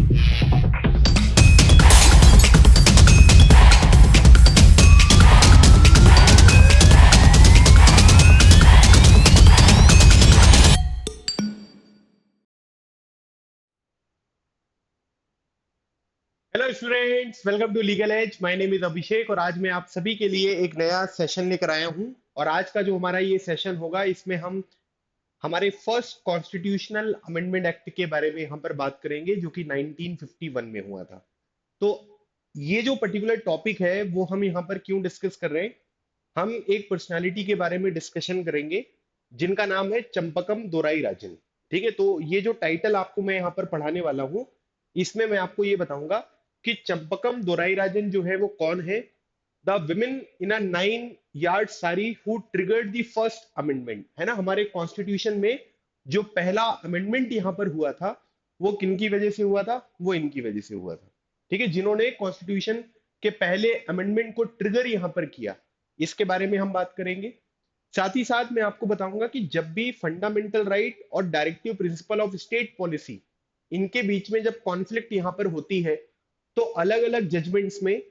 Hello students, welcome to legal edge. My name is Abhishek और आज मैं आप सभी के लिए एक नया सेशन लेकर आया हूं। और आज का जो हमारा ये सेशन होगा, इसमें हम हमारे फर्स्ट कॉन्स्टिट्यूशनल अमेंडमेंट एक्ट के बारे में यहाँ पर बात करेंगे, जो कि 1951 में हुआ था। तो ये जो पर्टिकुलर टॉपिक है वो हम यहाँ पर क्यों डिस्कस कर रहे हैं, हम एक पर्सनालिटी के बारे में डिस्कशन करेंगे जिनका नाम है चंपकम दोराई राजन। ठीक है, तो ये जो टाइटल आपको मैं यहाँ पर पढ़ाने वाला हूँ, इसमें मैं आपको ये बताऊंगा कि चंपकम दोराई राजन जो है वो कौन है। The women in a 9 yard sari who triggered the first amendment, है ना, हमारे कॉन्स्टिट्यूशन में जो पहला अमेंडमेंट यहाँ पर हुआ था वो किन की वजह से हुआ था, वो इनकी वजह से हुआ था। ठीक है, जिन्होंने कॉन्स्टिट्यूशन के पहले अमेंडमेंट को ट्रिगर यहाँ पर किया, इसके बारे में हम बात करेंगे। साथ ही साथ मैं आपको बताऊंगा कि जब भी फंडामेंटल राइट और directive principle of state policy, इनके बीच में जब कॉन्फ्लिक्ट यहाँ पर होती है, तो अलग अलग जजमेंट्स में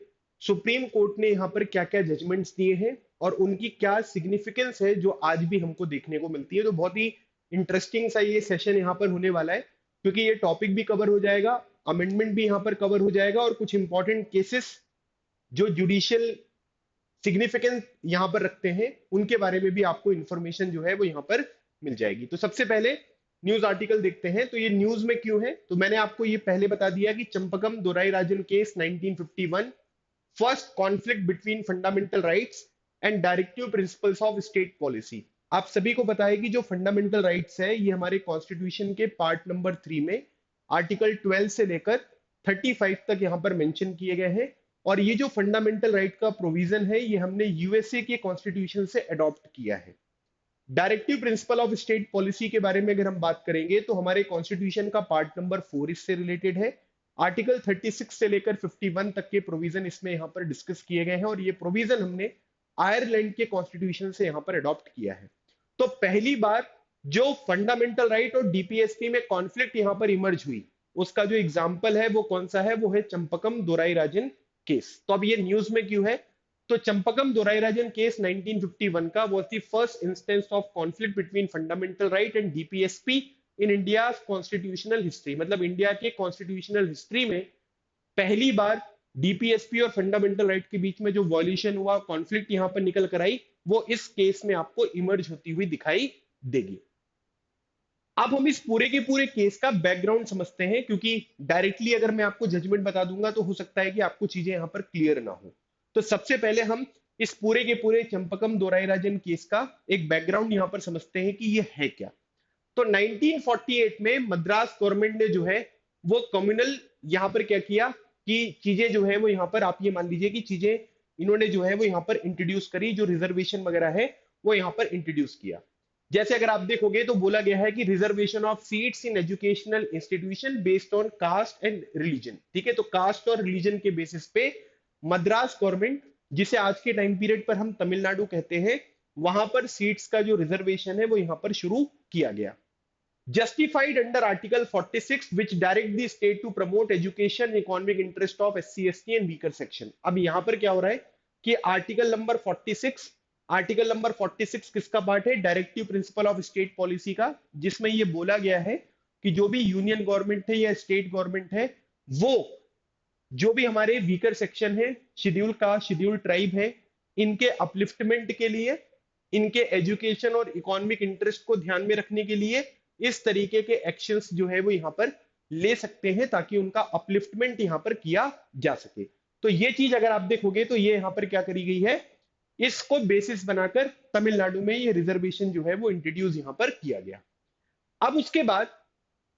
सुप्रीम कोर्ट ने यहाँ पर क्या क्या जजमेंट्स दिए हैं और उनकी क्या सिग्निफिकेंस है, जो आज भी हमको देखने को मिलती है। तो बहुत ही इंटरेस्टिंग सा ये सेशन यहाँ पर होने वाला है, क्योंकि ये टॉपिक भी कवर हो जाएगा, अमेंडमेंट भी यहाँ पर कवर हो जाएगा, और कुछ इंपॉर्टेंट केसेस जो जुडिशियल सिग्निफिकेंस यहाँ पर रखते हैं उनके बारे में भी आपको इंफॉर्मेशन जो है वो यहाँ पर मिल जाएगी। तो सबसे पहले न्यूज आर्टिकल देखते हैं। तो ये न्यूज में क्यों है, तो मैंने आपको ये पहले बता दिया कि Champakam Dorairajan case 1951, first conflict between fundamental rights and directive principles of state policy. आप सभी को पता है कि जो फंडामेंटल राइट्स है ये हमारे कॉन्स्टिट्यूशन के पार्ट नंबर 3 में आर्टिकल 12 से लेकर 35 तक यहाँ पर मेंशन किए गए हैं। और ये जो फंडामेंटल राइट का प्रोविजन है ये हमने यूएसए के कॉन्स्टिट्यूशन से अडॉप्ट किया है। Directive principle of state policy के बारे में अगर हम बात करेंगे तो हमारे कॉन्स्टिट्यूशन का पार्ट नंबर 4 इससे रिलेटेड है। आर्टिकल 36 से लेकर 51 तक के प्रोविजन इसमें यहाँ पर डिस्कस किए गए हैं, और ये प्रोविजन हमने आयरलैंड के कॉन्स्टिट्यूशन से यहाँ पर अडॉप्ट किया है। तो पहली बार जो फंडामेंटल राइट और डीपीएसपी में कॉन्फ्लिक्ट यहाँ पर इमर्ज हुई, उसका जो एग्जाम्पल है वो कौन सा है, वो है चंपकम दोराई राजन केस। तो अब ये न्यूज में क्यों है, तो चंपकम दोराई राजन केस 1951 का was the first instance of conflict between fundamental right and DPSP in India constitutional history. मतलब इंडिया के कॉन्स्टिट्यूशनल हिस्ट्री में पहली बार डीपीएसपी और फंडामेंटल राइट के बीच में जो वॉल्यूशन हुआ, कॉन्फ्लिक्ट यहां पर निकल कर आई, वो इस केस में आपको इमर्ज होती हुई दिखाई देगी। अब हम इस पूरे के पूरे केस का बैकग्राउंड समझते हैं, क्योंकि डायरेक्टली अगर मैं आपको जजमेंट बता दूंगा तो हो सकता है कि आपको चीजें यहां पर क्लियर ना हो। तो सबसे पहले हम इस पूरे के पूरे चंपकम दोराई राजन केस का एक बैकग्राउंड यहां पर समझते हैं कि ये है क्या। तो 1948 में मद्रास गवर्नमेंट ने जो है वो कम्युनल यहां पर क्या किया कि चीजें जो है वो यहां पर, आप ये मान लीजिए कि चीजें इन्होंने जो है वो यहां पर इंट्रोड्यूस करी, जो रिजर्वेशन वगैरह है वो यहां पर इंट्रोड्यूस किया। जैसे अगर आप देखोगे तो बोला गया है कि reservation of seats in educational institution based on caste and religion. ठीक है, तो कास्ट और रिलीजन के बेसिस पे मद्रास गवर्नमेंट, जिसे आज के टाइम पीरियड पर हम तमिलनाडु कहते हैं, वहां पर सीट्स का जो रिजर्वेशन है वो यहां पर शुरू किया गया। Justified under article 46 which direct the state to promote education economic interest of SC ST and weaker section. अब यहां पर क्या हो रहा है कि आर्टिकल नंबर 46, आर्टिकल नंबर 46 किसका पार्ट है, directive principle of state policy का, जिसमें यह बोला गया है कि जो भी यूनियन गवर्नमेंट है या स्टेट गवर्नमेंट है, वो जो भी हमारे वीकर सेक्शन है, शेड्यूल कास्ट, शेड्यूल ट्राइब है, इनके अपलिफ्टमेंट के लिए, इनके एजुकेशन और इकोनॉमिक इंटरेस्ट को ध्यान में रखने के लिए इस तरीके के एक्शंस जो है वो यहां पर ले सकते हैं, ताकि उनका अपलिफ्टमेंट यहां पर किया जा सके। तो ये चीज अगर आप देखोगे तो ये यहां पर क्या करी गई है, इसको बेसिस बनाकर तमिलनाडु में ये रिजर्वेशन जो है वो इंट्रोड्यूस यहां पर किया गया। अब उसके बाद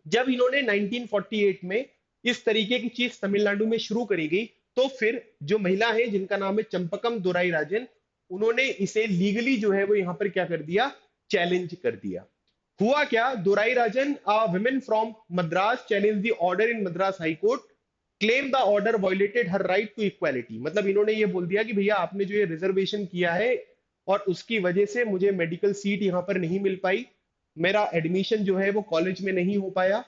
जब इन्होंने 1948 में इस तरीके की चीज तमिलनाडु में शुरू करी गई, तो फिर जो महिला है जिनका नाम है चंपकम दोराई राजन, उन्होंने इसे लीगली जो है वो यहां पर क्या कर दिया, चैलेंज कर दिया। हुआ क्या, Dorairajan a woman from Madras challenge the order in Madras high court, claim the order violated her right to equality. मतलब इन्होंने ये बोल दिया कि भैया आपने जो ये रिजर्वेशन किया है और उसकी वजह से मुझे मेडिकल सीट यहां पर नहीं मिल पाई, मेरा एडमिशन जो है वो कॉलेज में नहीं हो पाया,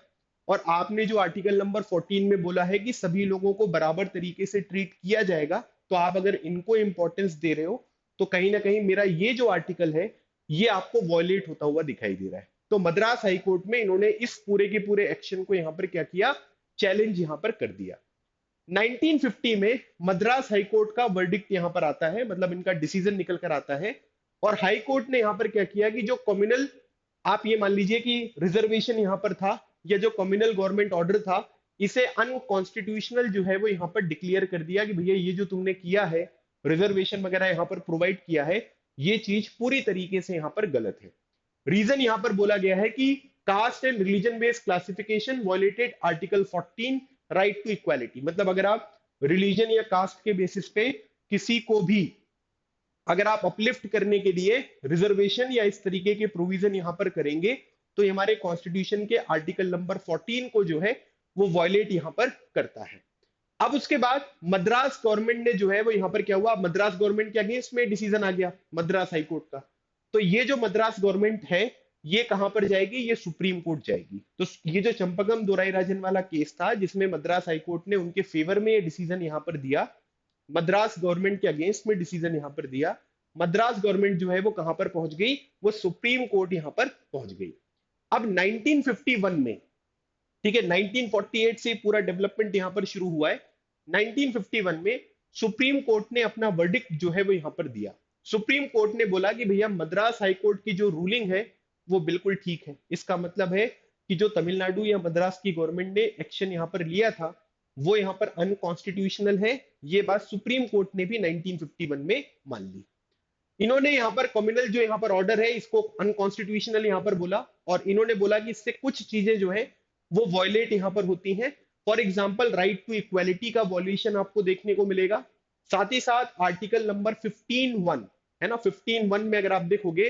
और आपने जो आर्टिकल नंबर 14 में बोला है कि सभी लोगों को बराबर तरीके से ट्रीट किया जाएगा, तो आप अगर इनको इंपॉर्टेंस दे रहे हो तो कहीं ना कहीं मेरा ये जो आर्टिकल है ये आपको वॉयलेट होता हुआ दिखाई दे रहा है। तो मद्रास हाईकोर्ट में इन्होंने इस पूरे के पूरे एक्शन को यहां पर क्या किया, चैलेंज यहां पर कर दिया। 1950 में मद्रास हाईकोर्ट का वर्डिक्ट यहां पर आता है, मतलब इनका डिसीजन निकल कर आता है। और हाई कोर्ट ने यहां पर क्या किया कि जो कम्युनल, आप ये मान लीजिए कि रिजर्वेशन यहां पर था या जो कम्युनल गवर्नमेंट ऑर्डर था, इसे अनकॉन्स्टिट्यूशनल जो है वो यहां पर डिक्लेयर कर दिया कि भैया ये जो तुमने किया है, रिजर्वेशन वगैरह यहां पर प्रोवाइड किया है, ये चीज पूरी तरीके से यहां पर गलत है। रीजन यहां पर बोला गया है कि caste and religion based classification violated article 14 right to equality. मतलब अगर आप रिलीजन या कास्ट के बेसिस पे किसी को भी अगर आप अपलिफ्ट करने के लिए रिजर्वेशन या इस तरीके के प्रोविजन यहां पर करेंगे, तो ये हमारे कॉन्स्टिट्यूशन के आर्टिकल नंबर 14 को जो है वो वॉयलेट यहां पर करता है। अब उसके बाद मद्रास गवर्नमेंट ने जो है वो यहां पर क्या हुआ, मद्रास गवर्नमेंट के अगेंस्ट में डिसीजन आ गया मद्रास हाईकोर्ट का। तो ये जो मद्रास गवर्नमेंट है ये कहां पर जाएगी, ये सुप्रीम कोर्ट जाएगी। तो ये जो चंपकम दोराई राजन वाला केस था जिसमें मद्रास हाईकोर्ट ने उनके फेवर में ये डिसीजन यहां पर दिया, मद्रास गवर्नमेंट के अगेंस्ट में डिसीजन यहां पर दिया, मद्रास गवर्नमेंट जो है वो कहां पर पहुंच गई, वो सुप्रीम कोर्ट यहां पर पहुंच गई। अब 1951 में, ठीक है, 1948 से पूरा डेवलपमेंट यहां पर शुरू हुआ है। 1951 में सुप्रीम कोर्ट ने अपना वर्डिक्ट जो है वो यहां पर दिया। सुप्रीम कोर्ट ने बोला कि भैया मद्रास हाईकोर्ट की जो रूलिंग है वो बिल्कुल ठीक है। इसका मतलब है कि जो तमिलनाडु या मद्रास की गवर्नमेंट ने एक्शन यहां पर लिया था वो यहां पर अनकॉन्स्टिट्यूशनल है। ये बात सुप्रीम कोर्ट ने भी 1951 में मान ली। इन्होंने यहां पर कम्युनल जो यहां पर ऑर्डर है इसको अनकॉन्स्टिट्यूशनल यहां पर बोला, और इन्होंने बोला कि इससे कुछ चीजें जो है वो वॉयलेट यहां पर होती हैं। For example right to equality का वॉल्यूशन आपको देखने को मिलेगा। साथ ही साथ आर्टिकल नंबर 15(1) है ना, 15(1) में अगर आप देखोगे,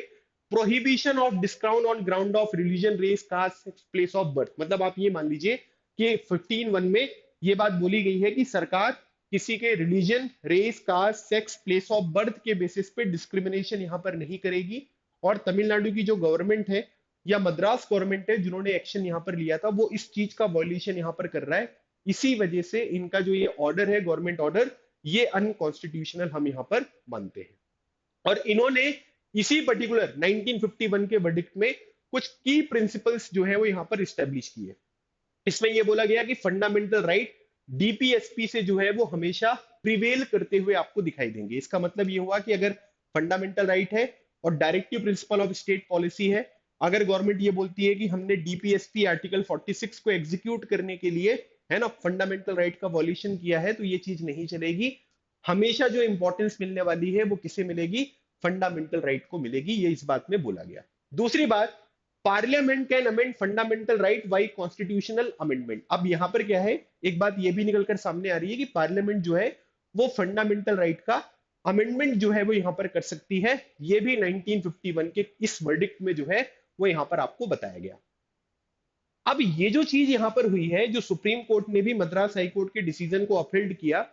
prohibition of discount on ground of religion race caste place of birth. मतलब आप ये मान लीजिए कि 15(1) में ये बात बोली गई है कि सरकार किसी के religion, race, caste, sex, place of birth के बेसिस पे डिस्क्रिमिनेशन यहां पर नहीं करेगी। और तमिलनाडु की जो गवर्नमेंट है या मद्रास गवर्नमेंट है जिन्होंने एक्शन यहां पर लिया था, वो इस चीज का वॉल्यूशन यहां पर कर रहा है। इसी वजह से इनका जो ये ऑर्डर है, गवर्नमेंट ऑर्डर, ये अनकॉन्स्टिट्यूशनल हम यहां पर मानते हैं। और इन्होंने इसी पर्टिकुलर 1951 के वर्डिक्ट में कुछ की प्रिंसिपल्स जो है वो यहां पर इस्टेब्लिश किए। इसमें यह बोला गया कि फंडामेंटल राइट डीपीएसपी से जो है वो हमेशा प्रिवेल करते हुए आपको दिखाई देंगे। इसका मतलब ये हुआ कि अगर फंडामेंटल राइट है और directive principle of state policy है, अगर गवर्नमेंट ये बोलती है कि हमने डीपीएसपी आर्टिकल 46 को एग्जीक्यूट करने के लिए, है ना, फंडामेंटल राइट का वॉल्यूशन किया है, तो ये चीज नहीं चलेगी। हमेशा जो इंपॉर्टेंस मिलने वाली है वो किसे मिलेगी, फंडामेंटल राइट को मिलेगी। ये इस बात में बोला गया। दूसरी बात, parliament can amend fundamental right by constitutional amendment. अब यहां पर क्या है, एक बात ये भी निकलकर सामने आ रही है कि पार्लियामेंट जो है वो फंडामेंटल राइट का अमेंडमेंट जो है वो यहां पर कर सकती है। ये भी 1951 के इस वर्डिक्ट में जो है वो यहां पर आपको बताया गया। अब ये जो चीज यहां पर हुई है, जो सुप्रीम कोर्ट ने भी मद्रास हाई कोर्ट के डिसीजन को अपहोल्ड किया,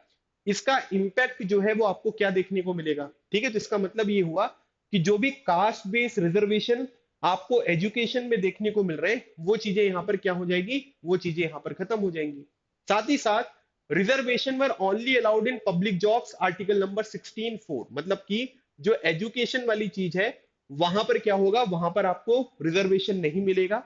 इसका इंपैक्ट जो है वो आपको क्या देखने को मिलेगा। ठीक है, तो इसका मतलब ये हुआ कि जो भी कास्ट बेस्ड रिजर्वेशन आपको एजुकेशन में देखने को मिल रहे हैं, वो चीजें यहां पर क्या हो जाएगी, वो चीजें यहां पर खत्म हो जाएंगी। साथ ही साथ reservation were only allowed in public jobs, article number 16(4). मतलब कि जो एजुकेशन वाली चीज है वहां पर क्या होगा, वहां पर आपको रिजर्वेशन नहीं मिलेगा।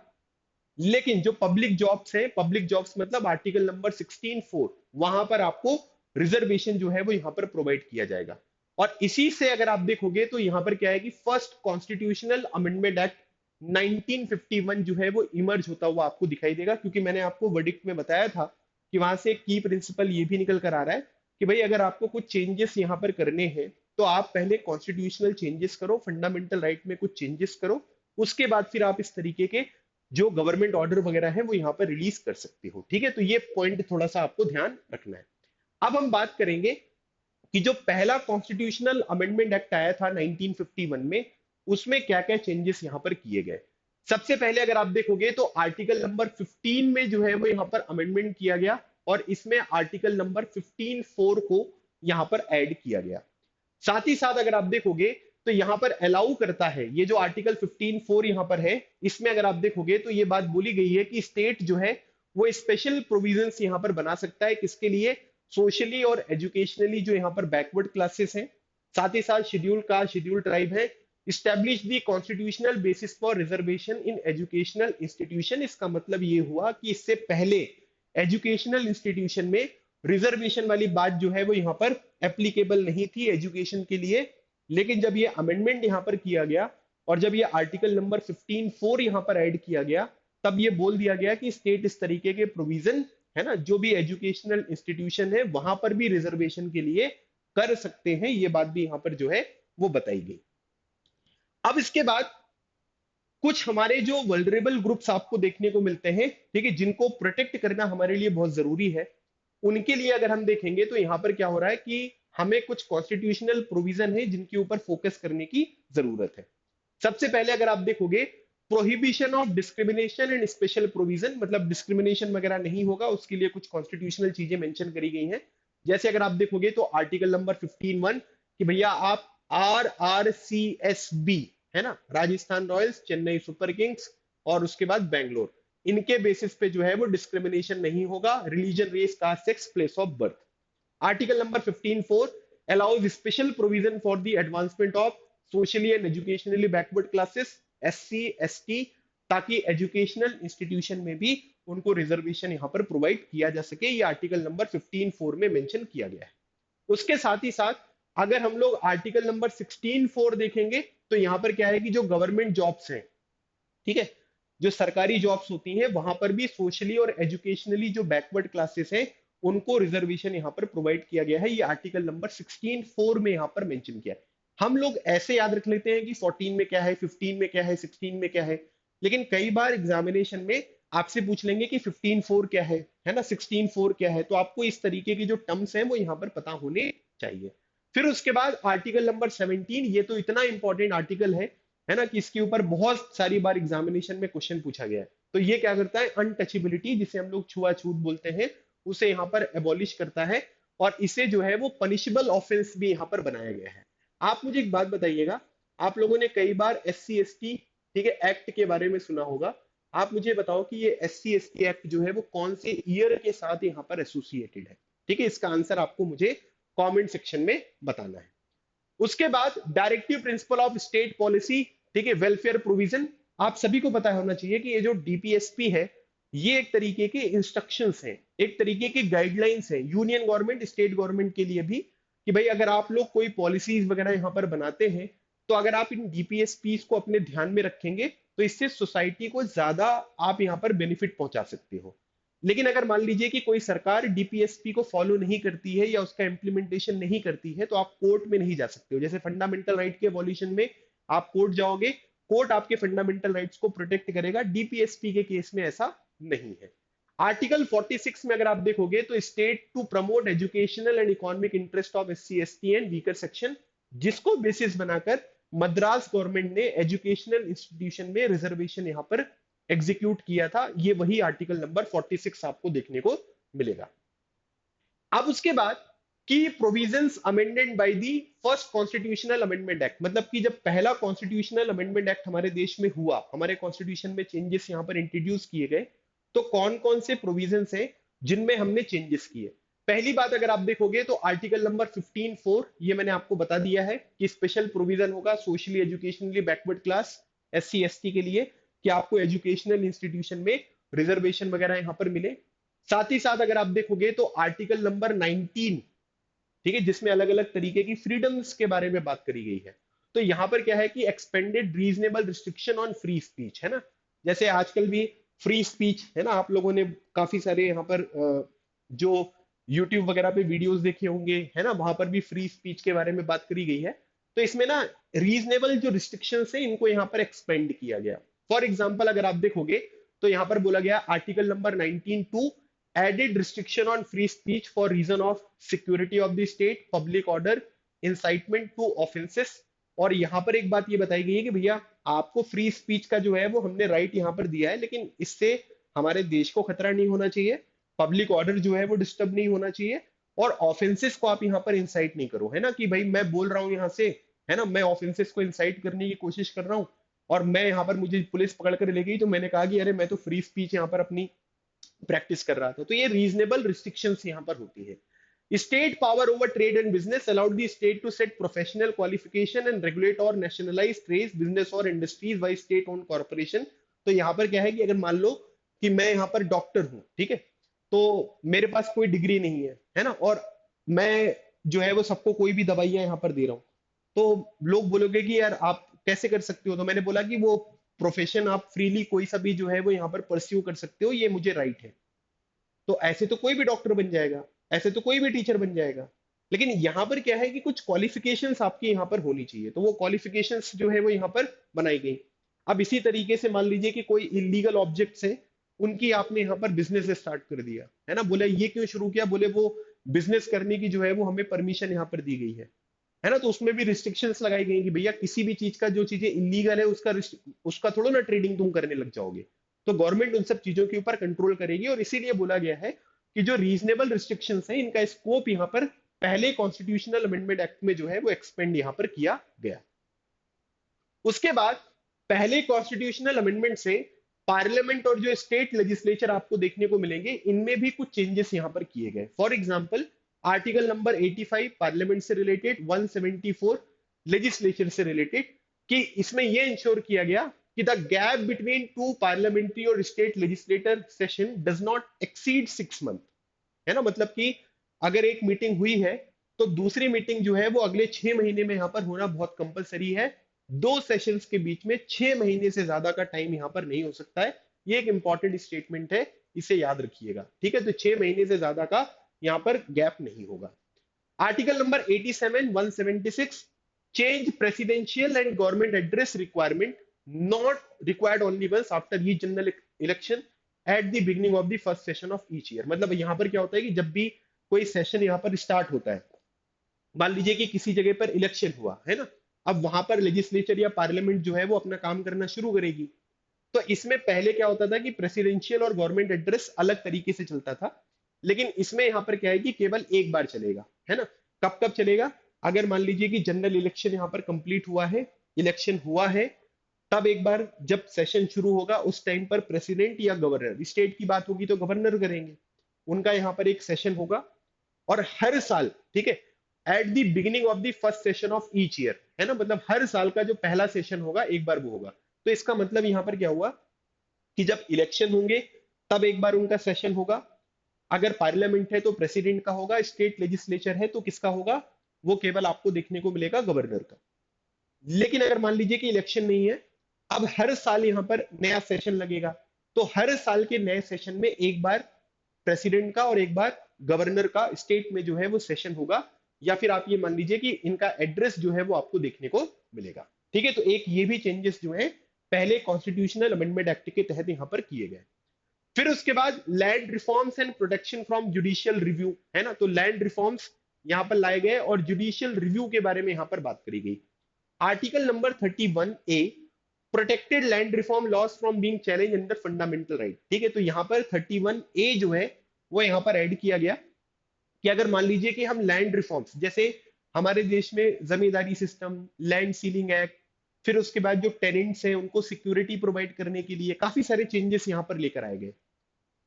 लेकिन जो पब्लिक जॉब्स है, पब्लिक जॉब्स मतलब आर्टिकल नंबर 16(4), वहां पर आपको रिजर्वेशन जो है वो यहां पर प्रोवाइड किया जाएगा। और इसी से अगर आप देखोगे तो यहां पर क्या है कि फर्स्ट कॉन्स्टिट्यूशनल अमेंडमेंट एक्ट 1951 जो है वो इमर्ज होता हुआ आपको दिखाई देगा। क्योंकि मैंने आपको वर्डिक्ट में बताया था कि वहां से की प्रिंसिपल ये भी निकल कर आ रहा है कि भाई अगर आपको कुछ चेंजेस यहां पर करने हैं तो आप पहले कॉन्स्टिट्यूशनल चेंजेस करो, फंडामेंटल राइट में कुछ चेंजेस करो, उसके बाद फिर आप इस तरीके के जो गवर्नमेंट ऑर्डर वगैरह है वो यहाँ पर रिलीज कर सकते हो। ठीक है, तो ये पॉइंट थोड़ा सा आपको ध्यान रखना है। अब हम बात करेंगे कि जो पहला कॉन्स्टिट्यूशनल अमेंडमेंट एक्ट आया था 1951 में, उसमें क्या क्या चेंजेस यहां पर किए गए। सबसे पहले अगर आप देखोगे तो आर्टिकल नंबर 15 में जो है वो यहां पर अमेंडमेंट किया गया, और इसमें आर्टिकल नंबर 15(4) को यहां पर ऐड किया गया। साथ ही साथ अगर आप देखोगे तो यहां पर अलाउ करता है, ये जो आर्टिकल 15(4) यहां पर है, इसमें अगर आप देखोगे तो ये बात बोली गई है कि स्टेट जो है वो स्पेशल प्रोविजंस यहाँ पर बना सकता है, किसके लिए? सोशली और एजुकेशनली जो यहाँ पर बैकवर्ड क्लासेस हैं, साथ ही साथ शेड्यूल कास्ट, शेड्यूल ट्राइब है। Establish the constitutional basis for reservation in educational institution. इसका मतलब ये हुआ कि इससे पहले एजुकेशनल इंस्टीट्यूशन में रिजर्वेशन वाली बात जो है वो यहाँ पर एप्लीकेबल नहीं थी एजुकेशन के लिए। लेकिन जब ये अमेंडमेंट यहाँ पर किया गया और जब ये आर्टिकल नंबर 15(4) यहाँ पर ऐड किया गया, तब ये बोल दिया गया कि स्टेट इस तरीके के प्रोविजन है ना, जो भी एजुकेशनल इंस्टीट्यूशन है वहां पर भी रिजर्वेशन के लिए कर सकते हैं। ये बात भी यहाँ पर जो है वो बताई गई। अब इसके बाद कुछ हमारे जो वल्नरेबल ग्रुप्स आपको देखने को मिलते हैं, ठीक है, जिनको प्रोटेक्ट करना हमारे लिए बहुत जरूरी है, उनके लिए अगर हम देखेंगे तो यहाँ पर क्या हो रहा है कि हमें कुछ कॉन्स्टिट्यूशनल प्रोविजन है जिनके ऊपर फोकस करने की जरूरत है। सबसे पहले अगर आप देखोगे, prohibition of discrimination and special provision, मतलब डिस्क्रिमिनेशन वगैरह नहीं होगा, उसके लिए कुछ कॉन्स्टिट्यूशनल चीजें मेंशन करी गई हैं। जैसे अगर आप देखोगे तो आर्टिकल नंबर 15(1) कि भैया आप RRCSB है ना, Rajasthan Royals, Chennai super Kings और उसके बाद बैंगलोर, इनके बेसिस पे जो है वो डिस्क्रिमिनेशन नहीं होगा, religion, race, caste, sex, place of birth. Article number 15(4) allows special provision for the advancement of socially and educationally backward classes, SC, ST, ताकि एजुकेशनल इंस्टीट्यूशन में भी उनको रिजर्वेशन यहाँ पर प्रोवाइड किया जा सके। ये आर्टिकल नंबर 15(4) में मेंशन किया गया है। उसके साथ ही साथ अगर हम लोग आर्टिकल नंबर 16(4) देखेंगे तो यहाँ पर क्या है कि जो गवर्नमेंट जॉब्स हैं, ठीक है, जो सरकारी जॉब्स होती हैं वहां पर भी सोशली और एजुकेशनली जो बैकवर्ड क्लासेस हैं उनको रिजर्वेशन यहाँ पर प्रोवाइड किया गया है। ये आर्टिकल नंबर 16(4) में यहाँ पर मेंशन किया है। हम लोग ऐसे याद रख लेते हैं कि 14 में क्या है, 15 में क्या है, 16 में क्या है, लेकिन कई बार एग्जामिनेशन में आपसे पूछ लेंगे कि 15(4) क्या है ना, 16(4) क्या है, तो आपको इस तरीके की जो टर्म्स हैं वो यहाँ पर पता होने चाहिए। फिर उसके बाद आर्टिकल नंबर 17, ये तो इतना इंपॉर्टेंट आर्टिकल है ना, कि इसके ऊपर बहुत सारी बार एग्जामिनेशन में क्वेश्चन पूछा गया है। तो ये क्या करता है, अनटचेबिलिटी, जिसे हम लोग छुआछूत बोलते हैं, उसे यहाँ पर एबॉलिश करता है और इसे जो है वो पनिशेबल ऑफेंस भी यहाँ पर बनाया गया है। आप मुझे एक बात बताइएगा, आप लोगों ने कई बार SC ST, ठीक है, एक्ट के बारे में सुना होगा। आप मुझे बताओ कि ये SC ST एक्ट जो है वो कौन से ईयर के साथ यहाँ पर एसोसिएटेड है? ठीक है, इसका आंसर आपको मुझे कॉमेंट सेक्शन में बताना है। उसके बाद directive principle of state policy, ठीक है, वेलफेयर प्रोविजन। आप सभी को पता होना चाहिए कि ये जो DPSP है, ये एक तरीके के इंस्ट्रक्शंस हैं, एक तरीके की गाइडलाइंस हैं यूनियन गवर्नमेंट, स्टेट गवर्नमेंट के लिए भी, कि भाई अगर आप लोग कोई पॉलिसीज वगैरह यहाँ पर बनाते हैं तो अगर आप इन DPSP को अपने ध्यान में रखेंगे तो इससे सोसाइटी को ज्यादा आप यहाँ पर बेनिफिट पहुंचा सकते हो। लेकिन अगर मान लीजिए कि कोई सरकार DPSP को फॉलो नहीं करती है या उसका इंप्लीमेंटेशन नहीं करती है, तो आप कोर्ट में नहीं जा सकते हो। जैसे फंडामेंटल राइट के एबॉलिशन में आप कोर्ट जाओगे, कोर्ट आपके फंडामेंटल राइट्स को प्रोटेक्ट करेगा, DPSP के केस में ऐसा नहीं है। आर्टिकल 46 में अगर आप देखोगे तो state to promote educational and economic interest of SC ST and weaker section, जिसको बेसिस बनाकर मद्रास गवर्नमेंट ने एजुकेशनल इंस्टीट्यूशन में रिजर्वेशन यहाँ पर एग्जीक्यूट किया था। ये वही आर्टिकल नंबर 46 आपको देखने को मिलेगा। अब उसके बाद की provisions amended by the first constitutional amendment act, मतलब कि जब पहला कॉन्स्टिट्यूशनल अमेंडमेंट एक्ट हमारे देश में हुआ, हमारे कॉन्स्टिट्यूशन में चेंजेस यहाँ पर इंट्रोड्यूस किए गए, तो कौन कौन से प्रोविजंस हैं जिनमें हमने चेंजेस किए? पहली बात अगर आप देखोगे तो आर्टिकल नंबर 15(4), ये मैंने आपको बता दिया है कि स्पेशल प्रोविजन होगा socially educationally backward class SC ST के लिए, कि आपको एजुकेशनल इंस्टीट्यूशन में रिजर्वेशन वगैरह यहाँ पर मिले। साथ ही साथ अगर आप देखोगे तो आर्टिकल नंबर 19, ठीक है, जिसमें अलग अलग तरीके की फ्रीडम्स के बारे में बात करी गई है। तो यहाँ पर क्या है कि expanded reasonable restriction on free speech, है ना, जैसे आजकल भी फ्री स्पीच है ना, आप लोगों ने काफी सारे यहाँ पर जो यूट्यूब वगैरह पे वीडियोस देखे होंगे, है ना, वहां पर भी फ्री स्पीच के बारे में बात करी गई है। तो इसमें ना रीजनेबल जो रिस्ट्रिक्शंस है इनको यहाँ पर एक्सपेंड किया गया। फॉर एग्जाम्पल अगर आप देखोगे तो यहाँ पर बोला गया article number 19(2), added restriction on free speech for reason of security of the state, public order, incitement to offences. और यहाँ पर एक बात ये बताई गई है कि भैया आपको फ्री स्पीच का जो है वो हमने राइट यहाँ पर दिया है, लेकिन इससे हमारे देश को खतरा नहीं होना चाहिए, पब्लिक ऑर्डर जो है वो डिस्टर्ब नहीं होना चाहिए, और ऑफेंसेस को आप यहाँ पर इंसाइट नहीं करो, है ना, कि भाई मैं बोल रहा हूँ यहाँ से, है ना, मैं ऑफेंसेस को इंसाइट करने की कोशिश कर रहा हूँ और मैं यहाँ पर मुझे पुलिस पकड़ कर ले गई तो मैंने कहा कि अरे मैं तो फ्री स्पीच यहाँ पर अपनी प्रैक्टिस कर रहा था। तो ये रीजनेबल रिस्ट्रिक्शंस यहाँ पर होती है। State power over trade and business allowed the state to set professional qualification and regulate or nationalize trades, business और industries by state owned corporation। तो यहाँ पर क्या है कि अगर मान लो कि मैं यहाँ पर डॉक्टर हूँ, ठीक है, तो मेरे पास कोई डिग्री नहीं है ना, और मैं जो है वो सबको कोई भी दवाइयां यहाँ पर दे रहा हूँ, तो लोग बोलोगे कि यार आप कैसे कर सकते हो। तो मैंने बोला कि वो प्रोफेशन आप फ्रीली कोई सा भी जो है वो यहाँ पर परस्यू कर सकते हो, ये मुझे राइट है। तो ऐसे तो कोई भी डॉक्टर बन जाएगा, ऐसे तो कोई भी टीचर बन जाएगा, लेकिन यहाँ पर क्या है कि कुछ क्वालिफिकेशंस आपकी यहाँ पर होनी चाहिए, तो वो क्वालिफिकेशंस जो है वो यहाँ पर बनाई गई। अब इसी तरीके से मान लीजिए कि कोई इलीगल ऑब्जेक्ट्स है, उनकी आपने यहाँ पर बिजनेस स्टार्ट कर दिया है ना, बोले ये क्यों शुरू किया, बोले वो बिजनेस करने की जो है वो हमें परमिशन यहाँ पर दी गई है ना, तो उसमें भी रिस्ट्रिक्शंस लगाई गई कि भैया किसी भी चीज का, जो चीजें इलीगल है उसका थोड़ा ना ट्रेडिंग तुम करने लग जाओगे। तो गवर्नमेंट उन सब चीजों के ऊपर कंट्रोल करेगी, और इसीलिए बोला गया है कि जो रीजनेबल रिस्ट्रिक्शंस है इनका स्कोप यहाँ पर पहले कॉन्स्टिट्यूशनल अमेंडमेंट एक्ट में जो है वो एक्सपेंड यहाँ पर किया गया। उसके बाद पहले कॉन्स्टिट्यूशनल अमेंडमेंट से पार्लियामेंट और जो स्टेट लेजिस्लेचर आपको देखने को मिलेंगे, इनमें भी कुछ चेंजेस यहाँ पर किए गए। For example article number 85 parliament से रिलेटेड, 174 लेजिस्लेचर से रिलेटेड, कि इसमें यह इंश्योर किया गया कि the gap between two parliamentary और state legislator session does not exceed 6 month, है ना, मतलब कि अगर एक मीटिंग हुई है तो दूसरी मीटिंग जो है वो अगले 6 महीने में यहाँ पर होना बहुत कंपलसरी है। दो सेशंस के बीच में 6 महीने से ज्यादा का टाइम यहाँ पर नहीं हो सकता है। ये एक इंपॉर्टेंट स्टेटमेंट है, इसे याद रखिएगा, ठीक है। तो 6 महीने से ज्यादा का यहाँ पर गैप नहीं होगा। Article number 87, 176 change presidential and government address requirement not required only once after each general election at the beginning of the first session of each year. मतलब यहाँ पर क्या होता है कि जब भी कोई सेशन यहाँ पर स्टार्ट होता है, मान लीजिए कि किसी जगह पर इलेक्शन हुआ है ना, अब वहां पर लेजिस्लेचर या पार्लियामेंट जो है वो अपना काम करना शुरू करेगी। तो इसमें पहले क्या होता था कि प्रेसिडेंशियल और गवर्नमेंट एड्रेस अलग तरीके से चलता था, लेकिन इसमें यहाँ पर क्या है कि केवल एक बार चलेगा, है ना। कब कब चलेगा, अगर मान लीजिए कि जनरल इलेक्शन यहाँ पर कंप्लीट हुआ है, इलेक्शन हुआ है, तब एक बार जब सेशन शुरू होगा उस टाइम पर प्रेसिडेंट या गवर्नर, स्टेट की बात होगी तो गवर्नर करेंगे, उनका यहाँ पर एक सेशन होगा। और हर साल, ठीक है, eight the beginning of the first session of each year, है ना, मतलब हर साल का जो पहला सेशन होगा एक बार वो होगा। तो इसका मतलब यहाँ पर क्या हुआ कि जब इलेक्शन होंगे तब एक बार उनका सेशन होगा। अगर पार्लियामेंट है तो प्रेसिडेंट का होगा, स्टेट लेजिस्लेचर है तो किसका होगा, वो केवल आपको देखने को मिलेगा गवर्नर का। लेकिन अगर मान लीजिए कि इलेक्शन नहीं है, अब हर साल यहाँ पर नया सेशन लगेगा, तो हर साल के नए सेशन में एक बार प्रेसिडेंट का और एक बार गवर्नर का स्टेट में जो है वो सेशन होगा, या फिर आप ये मान लीजिए कि इनका एड्रेस जो है वो आपको देखने को मिलेगा, ठीक है। तो एक ये भी चेंजेस जो है पहले कॉन्स्टिट्यूशनल अमेंडमेंट एक्ट के तहत यहाँ पर किए गए। फिर उसके बाद land reforms and protection from judicial review, है ना, तो लैंड रिफॉर्म्स यहाँ पर लाए गए और जुडिशियल रिव्यू के बारे में यहाँ पर बात करी गई। Article number 31A protected land reform laws from being challenge under fundamental right, ठीक है। तो यहाँ पर 31A जो है वो यहाँ पर ऐड किया गया कि अगर मान लीजिए कि हम लैंड रिफॉर्म्स, जैसे हमारे देश में जमींदारी सिस्टम, लैंड सीलिंग एक्ट, फिर उसके बाद जो टेनेंट्स हैं उनको सिक्योरिटी प्रोवाइड करने के लिए काफी सारे चेंजेस यहाँ पर लेकर आए गए।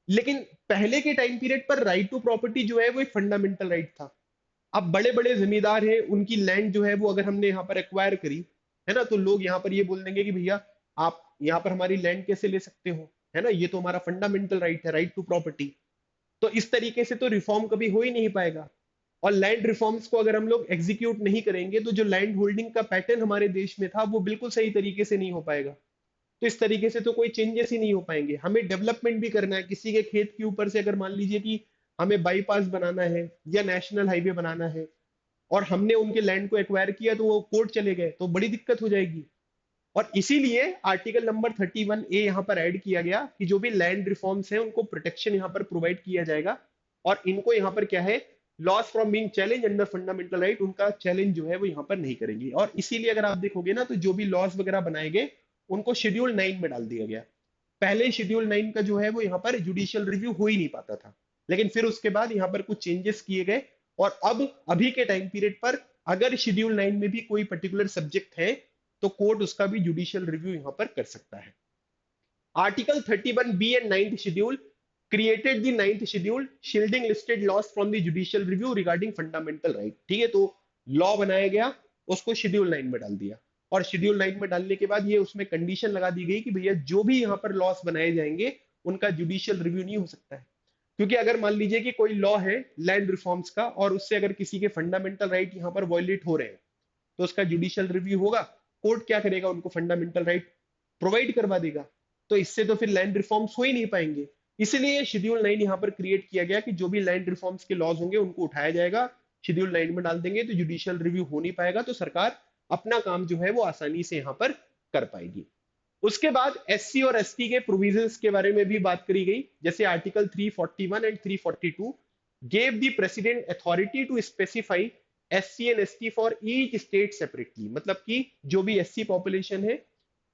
लेकिन पहले के टाइम पीरियड पर राइट टू प्रॉपर्टी जो है वो एक फंडामेंटल राइट था। अब बड़े बड़े जमींदार हैं, उनकी लैंड जो है वो अगर हमने यहाँ पर एक्वायर करी, है ना, तो लोग यहाँ पर ये बोल देंगे कि भैया आप यहाँ पर हमारी लैंड कैसे ले सकते हो, है ना, ये तो हमारा फंडामेंटल राइट है, राइट टू प्रॉपर्टी। तो इस तरीके से तो रिफॉर्म कभी हो ही नहीं पाएगा। और लैंड रिफॉर्म्स को अगर हम लोग एग्जीक्यूट नहीं करेंगे तो जो लैंड होल्डिंग का पैटर्न हमारे देश में था वो बिल्कुल सही तरीके से नहीं हो पाएगा। तो इस तरीके से तो कोई चेंजेस ही नहीं हो पाएंगे। हमें डेवलपमेंट भी करना है, किसी के खेत के ऊपर से अगर मान लीजिए कि हमें बाईपास बनाना है या नेशनल हाईवे बनाना है और हमने उनके लैंड को एक्वायर किया तो वो कोर्ट चले गए तो बड़ी दिक्कत हो जाएगी। और इसीलिए आर्टिकल नंबर 31A यहाँ पर ऐड किया गया कि जो भी लैंड रिफॉर्म्स हैं उनको प्रोटेक्शन यहाँ पर प्रोवाइड किया जाएगा, और इनको यहाँ पर क्या है, loss from being challenge under fundamental right, उनका चैलेंज जो है वो यहाँ पर नहीं करेंगी। और इसीलिए अगर आप देखोगे ना तो जो भी लॉस वगैरह बनाए गए उनको शेड्यूल 9 में डाल दिया गया। पहले शेड्यूल 9 का जो है वो यहाँ पर जुडिशियल रिव्यू हो ही नहीं पाता था, लेकिन फिर उसके बाद यहाँ पर कुछ चेंजेस किए गए, और अब अभी के टाइम पीरियड पर अगर शेड्यूल 9 में भी कोई पर्टिकुलर सब्जेक्ट है तो कोर्ट उसका भी जुडिशियल रिव्यू यहाँ पर कर सकता है। Article 31B and 9th schedule created the ninth schedule shielding listed loss from the judicial review regarding fundamental right. ठीक है, तो लॉ बनाया गया, उसको शेड्यूल 9 में डाल दिया, और शेड्यूल 9 में डालने के बाद ये उसमें कंडीशन लगा दी गई कि भैया जो भी यहाँ पर लॉस बनाए जाएंगे उनका जुडिशियल रिव्यू नहीं हो सकता है। क्योंकि अगर मान लीजिए कि कोई लॉ है लैंड रिफॉर्म्स का, और उससे अगर किसी के फंडामेंटल राइट यहाँ पर वायलेट हो रहे हैं, तो उसका जुडिशियल रिव्यू होगा। कोर्ट क्या करेगा, उनको फंडामेंटल राइट प्रोवाइड करवा देगा। तो इससे तो फिर लैंड रिफॉर्म्स हो ही नहीं पाएंगे। इसीलिए शेड्यूल 9 यहाँ पर क्रिएट किया गया कि जो भी लैंड रिफॉर्म्स के लॉज होंगे उनको उठाया जाएगा, शेड्यूल 9 में डाल देंगे, तो जुडिशियल रिव्यू हो नहीं पाएगा, तो सरकार अपना काम जो है वो आसानी से यहाँ पर कर पाएगी। उसके बाद एससी और एसटी के प्रोविजंस के बारे में भी बात करी गई, जैसे article 341 and 342 gave the president authority to specify SC and ST for each state separately. मतलब कि जो भी एससी पॉपुलेशन है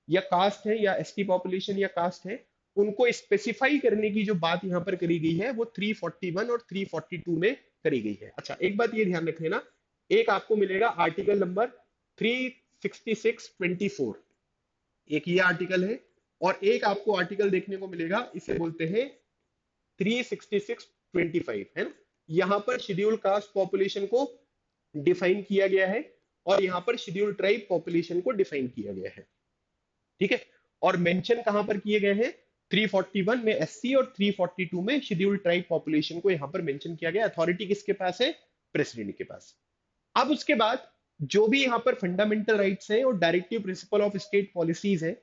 या कास्ट है, या एसटी पॉपुलेशन या कास्ट है, उनको स्पेसिफाई करने की जो बात यहाँ पर करी गई है वो 341 और 342 में करी गई है। अच्छा, एक बात ये ध्यान रख लेना, एक आपको मिलेगा आर्टिकल नंबर 366(24), एक ये आर्टिकल है, और एक आपको आर्टिकल देखने को मिलेगा, इसे बोलते हैं 366(25), है ना। यहाँ पर शेड्यूल कास्ट पॉपुलेशन को डिफाइन किया गया है, और यहाँ पर शेड्यूल ट्राइब पॉपुलेशन को डिफाइन किया गया है। ठीक है, और मेंशन कहां पर किए गए हैं, 341 में एससी और 342 में शेड्यूल ट्राइब पॉपुलेशन को यहां पर मेंशन किया गया। अथॉरिटी किसके पास है, प्रेसिडेंट के पास। अब उसके बाद जो भी यहाँ पर फंडामेंटल राइट्स हैं और directive principle of state policies है,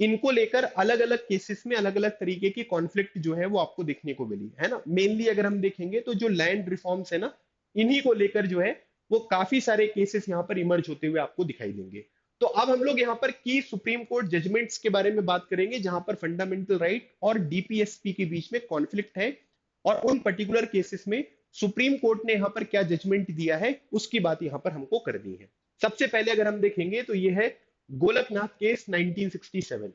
इनको लेकर अलग अलग केसेस में अलग अलग तरीके की कॉन्फ्लिक्ट जो है वो आपको देखने को मिली है ना। मेनली अगर हम देखेंगे तो जो लैंड रिफॉर्म्स है ना, इन्हीं को लेकर जो है वो काफी सारे केसेस यहाँ पर इमर्ज होते हुए आपको दिखाई देंगे। तो अब हम लोग यहाँ पर की सुप्रीम कोर्ट जजमेंट्स के बारे में बात करेंगे, जहां पर फंडामेंटल राइट और डीपीएसपी के बीच में कॉन्फ्लिक्ट है, और उन पर्टिकुलर केसेस में सुप्रीम कोर्ट ने यहाँ पर क्या जजमेंट दिया है उसकी बात यहाँ पर हमको करनी है। सबसे पहले अगर हम देखेंगे तो ये है गोलकनाथ केस 1967।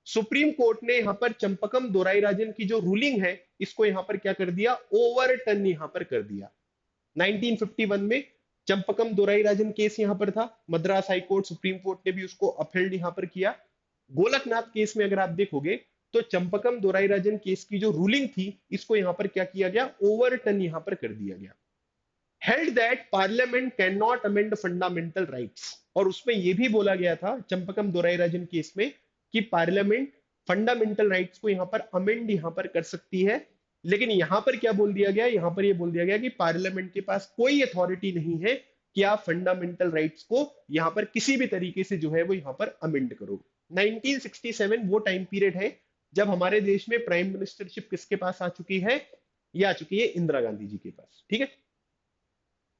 सुप्रीम कोर्ट ने यहाँ पर चंपकम दोराईराजन की जो रूलिंग है इसको यहाँ पर क्या कर दिया, ओवरटर्न यहाँ पर कर दिया। 1951 में चंपकम दोराईराजन केस यहां पर था, Madras high court supreme court ने भी उसको अपहेल्ड यहां पर किया। गोलकनाथ केस में अगर आप देखोगे तो चंपकम दोराईराजन केस की जो रूलिंग थी इसको यहां पर क्या किया गया, ओवरटर्न यहां पर कर दिया गया। Held that parliament can not amend fundamental rights, और उसमें यह भी बोला गया था चंपकम दोराईराजन केस में कि पार्लियामेंट फंडामेंटल राइट्स को यहां पर अमेंड यहां पर कर सकती है। लेकिन यहां पर क्या बोल दिया गया, यहां पर यह बोल दिया गया कि पार्लियामेंट के पास कोई अथॉरिटी नहीं है कि आप फंडामेंटल राइट्स को यहां पर किसी भी तरीके से जो है वो यहां पर अमेंड करो। 1967 वो टाइम पीरियड है जब हमारे देश में प्राइम मिनिस्टरशिप किसके पास आ चुकी है, ये आ चुकी है इंदिरा गांधी जी के पास। ठीक है,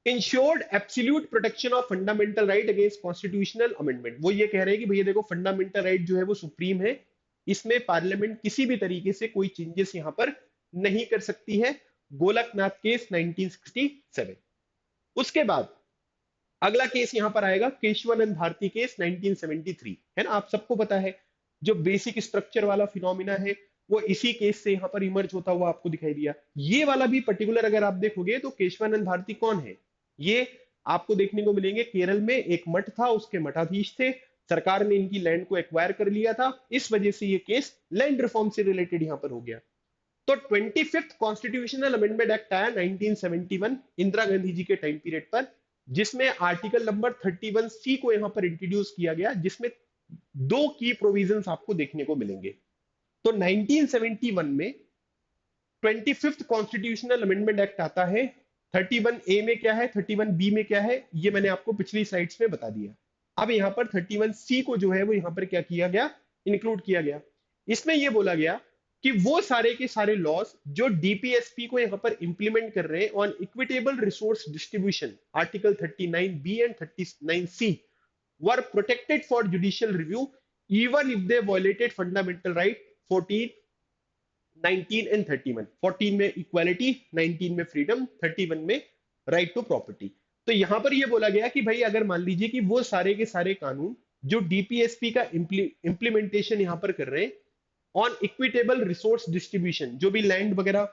insured absolute protection of fundamental right against constitutional amendment. वो ये कह रहे हैं कि भैया देखो फंडामेंटल राइट जो है वो सुप्रीम है, इसमें पार्लियामेंट किसी भी तरीके से कोई चेंजेस यहां पर नहीं कर सकती है। गोलकनाथ केस 1967। उसके बाद अगला केस यहां पर आएगा केशवानंद भारती केस 1973, है ना। आप सबको पता है जो बेसिक स्ट्रक्चर वाला फिनोमिना है वो इसी केस से यहां पर इमर्ज होता हुआ आपको दिखाई दिया। ये वाला भी पर्टिकुलर अगर आप देखोगे तो केशवानंद भारती कौन है, ये आपको देखने को मिलेंगे केरल में एक मठ था, उसके मठाधीश थे, सरकार ने इनकी लैंड को एक्वायर कर लिया था, इस वजह से ये केस लैंड रिफॉर्म से रिलेटेड यहां पर हो गया। तो 25th कॉन्स्टिट्यूशनल अमेंडमेंट एक्ट आया 1971 इंदिरा गांधी जी के टाइम पीरियड पर, जिसमें आर्टिकल नंबर 31C को यहां पर इंट्रोड्यूस किया गया, जिसमें दो की प्रोविजंस आपको देखने को मिलेंगे। तो 1971 में 25th कॉन्स्टिट्यूशनल अमेंडमेंट एक्ट आता है। 31A में क्या है, 31B में क्या है, ये मैंने आपको पिछली स्लाइड्स में बता दिया। अब यहां पर 31C को जो है वो यहां पर क्या किया गया, इंक्लूड किया गया। इसमें यह बोला गया कि वो सारे के सारे लॉज जो डीपीएसपी को यहां पर इंप्लीमेंट कर रहे हैं on equitable resource distribution, article 39B and 39C were protected for judicial review even if they violated fundamental right 14, 19 and 31। 14 में इक्वालिटी, 19 में फ्रीडम, 31 में राइट टू प्रॉपर्टी। तो यहां पर यह बोला गया कि भाई अगर मान लीजिए कि वो सारे के सारे कानून जो डीपीएसपी का इंप्लीमेंटेशन यहां पर कर रहे हैं ऑन इक्विटेबल रिसोर्स डिस्ट्रीब्यूशन, जो भी लैंड वगैरह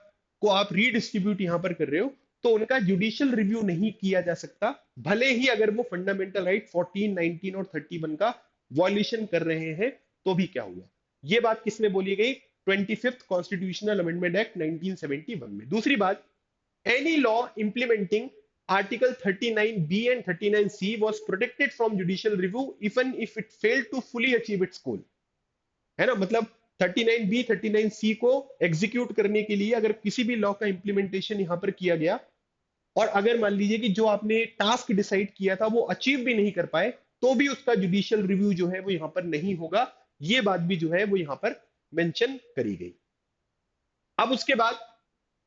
को आप रीडिस्ट्रीब्यूट यहां पर कर रहे हो, तो उनका जुडिशियल रिव्यू नहीं किया जा सकता, भले ही अगर वो फंडामेंटल राइट 14, 19 और 31 का वॉल्यूशन कर रहे हैं तो भी क्या हुआ। ये बात किसमें बोली गई, 25th कॉन्स्टिट्यूशनल अमेंडमेंट एक्ट 1971 में। दूसरी बात, any law implementing article 39b and 39c was protected from judicial review even if it failed to fully achieve its goal। है ना, मतलब 39b 39c को एग्जीक्यूट करने के लिए अगर किसी भी लॉ का इंप्लीमेंटेशन यहां पर किया गया और अगर मान लीजिए कि जो आपने टास्क डिसाइड किया था वो अचीव भी नहीं कर पाए, तो भी उसका जुडिशियल रिव्यू जो है वो यहां पर नहीं होगा। ये बात भी जो है वो यहां पर मेंशन करी गई। अब उसके बाद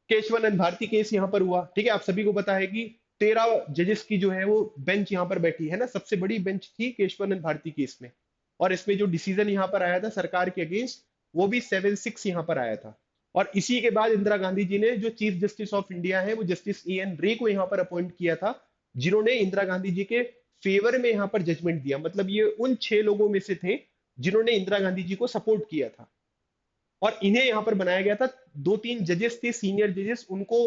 केशवानंद भारती केस यहां पर हुआ। ठीक है, आप सभी को पता है कि 13 जजेस की जो है वो बेंच यहां पर बैठी है ना, सबसे बड़ी बेंच थी केशवानंद भारती केस में। और इसमें जो डिसीजन यहां पर आया था सरकार के अगेंस्ट, वो भी 7-6 यहां पर आया था। और इसी के बाद इंदिरा गांधी जी ने जो चीफ जस्टिस ऑफ इंडिया है वो जस्टिस EN रे को यहां पर अपॉइंट किया था, जिन्होंने इंदिरा गांधी जी के फेवर में यहां पर जजमेंट दिया। मतलब ये उन 6 लोगों में से थे जिन्होंने इंदिरा गांधी जी को सपोर्ट किया था और इन्हें यहां पर बनाया गया था। 2-3 जजेस थे सीनियर जजेस, उनको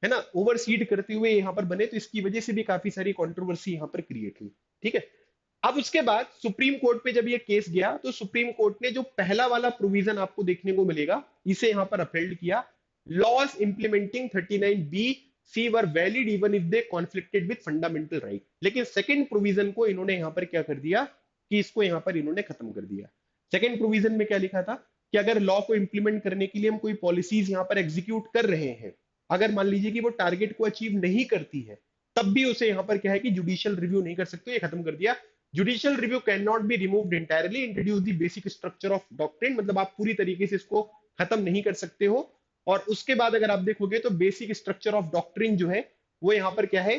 है ना ओवरसीड करते हुए यहां पर बने, तो इसकी वजह से भी काफी सारी कंट्रोवर्सी यहां पर क्रिएट हुई। ठीक है, अब उसके बाद सुप्रीम कोर्ट पे जब ये केस गया तो सुप्रीम कोर्ट ने जो पहला वाला प्रोविजन आपको देखने को मिलेगा, इसे यहां पर अपहेल्ड किया। Laws implementing 39b C were valid even if they conflicted with fundamental right. लेकिन सेकंड प्रोविजन को इन्होंने यहां पर क्या कर दिया कि इसको यहां पर इन्होंने खत्म कर दिया। सेकंड प्रोविजन में क्या लिखा था कि अगर लॉ को इंप्लीमेंट करने के लिए हम कोई पॉलिसीज यहां पर एग्जीक्यूट कर रहे हैं, अगर मान लीजिए कि वो टारगेट को अचीव नहीं करती है, तब भी उसे यहां पर क्या है कि जुडिशियल रिव्यू नहीं कर सकते। ये खत्म कर दिया। Judicial review can not be removed entirely, introduce the basic structure of doctrine. मतलब आप पूरी तरीके से इसको खत्म नहीं कर सकते हो। और उसके बाद अगर आप देखोगे तो बेसिक स्ट्रक्चर ऑफ डॉक्ट्रिन जो है वो यहां पर क्या है,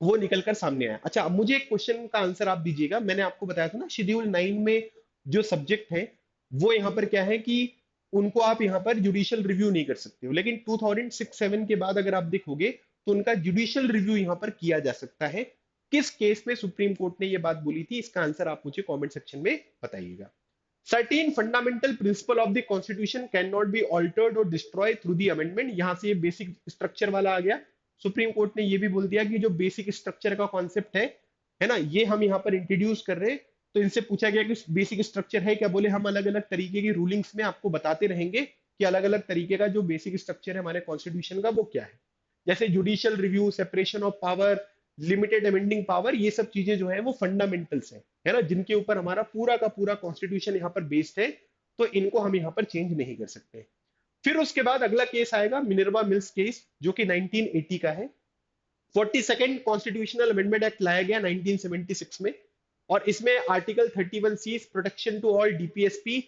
वो निकल कर सामने आया। अच्छा, अब मुझे एक क्वेश्चन का आंसर आप दीजिएगा। मैंने आपको बताया था ना शेड्यूल 9 में जो सब्जेक्ट है वो यहाँ पर क्या है कि उनको आप यहाँ पर जुडिशियल रिव्यू नहीं कर सकते हो, लेकिन 2006-7 के बाद अगर आप देखोगे तो उनका जुडिशियल रिव्यू यहाँ पर किया जा सकता है। किस केस में सुप्रीम कोर्ट ने ये बात बोली थी, इसका आंसर आप मुझे कमेंट सेक्शन में बताइएगा। 13 fundamental principle of the constitution can not be altered और डिस्ट्रॉय थ्रू द अमेंडमेंट। यहां से ये बेसिक स्ट्रक्चर वाला आ गया। सुप्रीम कोर्ट ने ये भी बोल दिया कि जो बेसिक स्ट्रक्चर का कॉन्सेप्ट है ना, ये हम यहाँ पर इंट्रोड्यूस कर रहे हैं। तो इनसे पूछा गया कि बेसिक स्ट्रक्चर है क्या, बोले हम अलग अलग तरीके की रूलिंग्स में आपको बताते रहेंगे कि अलग अलग तरीके का जो बेसिक स्ट्रक्चर है हमारे कॉन्स्टिट्यूशन का वो क्या है। जैसे judicial review, separation of power, limited amending power, ये सब चीजें जो है वो फंडामेंटल्स है ना, जिनके ऊपर हमारा पूरा का पूरा कॉन्स्टिट्यूशन यहाँ पर बेस्ड है। तो इनको हम यहाँ पर चेंज नहीं कर सकते। फिर उसके बाद अगला केस आएगा मिनर्वा मिल्स केस, जो कि 1980 का है। 42nd कॉन्स्टिट्यूशनल अमेंडमेंट एक्ट लाया गया 1976 में, और इसमें article 31C protection to all DPSP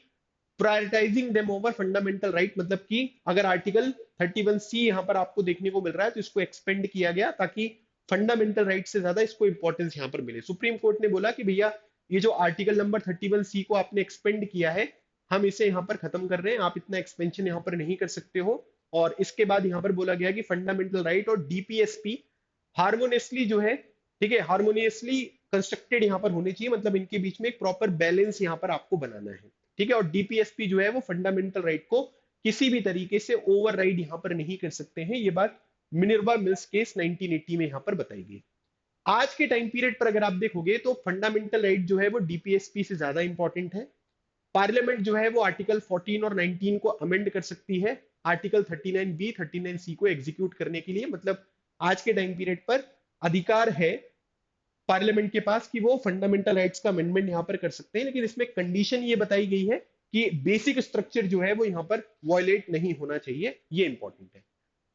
prioritising them over fundamental right. मतलब कि अगर आर्टिकल 31C यहाँ पर आपको देखने को मिल रहा है तो इसको एक्सपेंड किया गया ताकि फंडामेंटल राइट से ज्यादा इसको इंपॉर्टेंस यहाँ पर मिले। सुप्रीम कोर्ट ने बोला कि भैया ये जो आर्टिकल नंबर 31C को आपने एक्सपेंड किया है, हम इसे यहाँ पर खत्म कर रहे हैं, आप इतना एक्सपेंशन यहाँ पर नहीं कर सकते हो। और इसके बाद यहाँ पर बोला गया कि फंडामेंटल राइट और DPSP हार्मोनियसली जो है, ठीक है, हार्मोनियसली कंस्ट्रक्टेड यहाँ पर होने चाहिए। मतलब इनके बीच में एक प्रॉपर बैलेंस यहाँ पर आपको बनाना है। ठीक है, और DPSP जो है वो फंडामेंटल राइट को किसी भी तरीके से ओवरराइड यहाँ पर नहीं कर सकते हैं। ये बात मिनर्वा मिल्स केस 1980 में यहाँ पर बताई गई। आज के टाइम पीरियड पर अगर आप देखोगे तो फंडामेंटल राइट जो है वो DPSP से ज्यादा इंपॉर्टेंट है। पार्लियामेंट जो है वो आर्टिकल 14 और 19 को अमेंड कर सकती है आर्टिकल 39B 39C को एग्जीक्यूट करने के लिए। मतलब आज के टाइम पीरियड पर अधिकार है पार्लियामेंट के पास कि वो फंडामेंटल राइट्स का अमेंडमेंट यहाँ पर कर सकते हैं, लेकिन इसमें कंडीशन ये बताई गई है कि बेसिक स्ट्रक्चर जो है वो यहाँ पर वॉयलेट नहीं होना चाहिए। ये इंपॉर्टेंट है।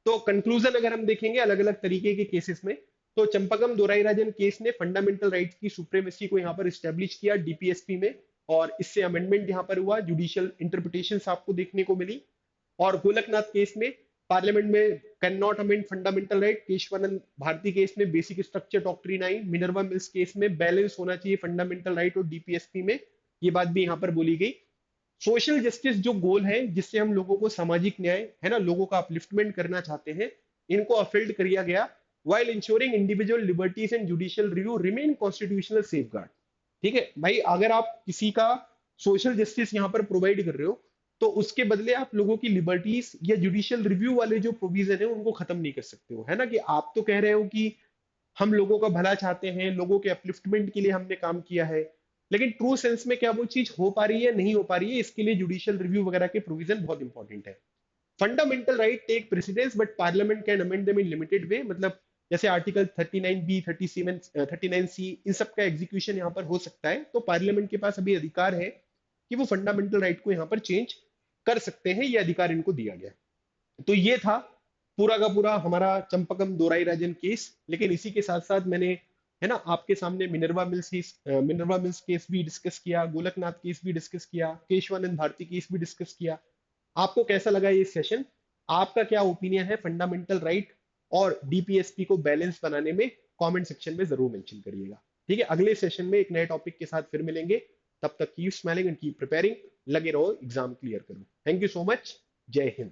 तो कंक्लूजन अगर हम देखेंगे अलग अलग तरीके के केसेस में, तो चंपकम दोराईराजन केस ने फंडामेंटल राइट्स की सुप्रीमेसी को यहाँ पर स्टैब्लिश किया DPSP में, और इससे अमेंडमेंट यहाँ पर हुआ, जुडिशियल इंटरप्रिटेशन आपको देखने को मिली। और गोलकनाथ केस में पार्लियामेंट में can not amend fundamental right, Kesavananda Bharati case में बेसिक स्ट्रक्चर डॉक्ट्रिन आई, मिनर्वा मिल्स केस में बैलेंस होना चाहिए फंडामेंटल राइट और DPSP में, ये बात भी यहाँ पर बोली गई। सोशल जस्टिस जो गोल है जिससे हम लोगों को सामाजिक न्याय है ना, लोगों का अपलिफ्टमेंट करना चाहते हैं, इनको अपहोल्ड किया गया while ensuring individual liberties and judicial review remain constitutional safeguard। ठीक है भाई, अगर आप किसी का सोशल जस्टिस यहाँ पर प्रोवाइड कर रहे हो तो उसके बदले आप लोगों की लिबर्टीज या जुडिशियल रिव्यू वाले जो प्रोविजन है उनको खत्म नहीं कर सकते हो, है ना। कि आप तो कह रहे हो कि हम लोगों का भला चाहते हैं, लोगों के अपलिफ्टमेंट के लिए हमने काम किया है, लेकिन ट्रू सेंस में क्या वो चीज हो पा रही है, नहीं हो पा रही है, इसके लिए जुडिशियल रिव्यू वगैरह के प्रोविजन बहुत इंपॉर्टेंट है। Fundamental right take precedence but parliament can amend them in limited way, मतलब जैसे आर्टिकल 39 बी, 37, 39 सी, इन सब का एग्जीक्यूशन यहाँ पर हो सकता है, तो पार्लियामेंट के पास अभी अधिकार है कि वो फंडामेंटल राइट को यहाँ पर चेंज कर सकते हैं, ये अधिकार इनको दिया गया। तो ये था पूरा का पूरा हमारा चंपकम दोराई राजन केस। लेकिन इसी के साथ साथ मैंने, है ना, आपके सामने मिनर्वा मिल्स केस भी डिस्कस किया, गोलकनाथ केस भी डिस्कस किया, केशवानंद भारती केस भी डिस्कस किया। आपको कैसा लगा ये सेशन? आपका क्या ओपिनियन है फंडामेंटल राइट और डीपीएसपी को बैलेंस बनाने में? कमेंट सेक्शन में जरूर मेंशन करिएगा। ठीक है, अगले सेशन में एक नए टॉपिक के साथ फिर मिलेंगे। तब तक keep smiling and keep preparing. लगे रहो, एग्जाम क्लियर करो। Thank you so much. जय हिंद।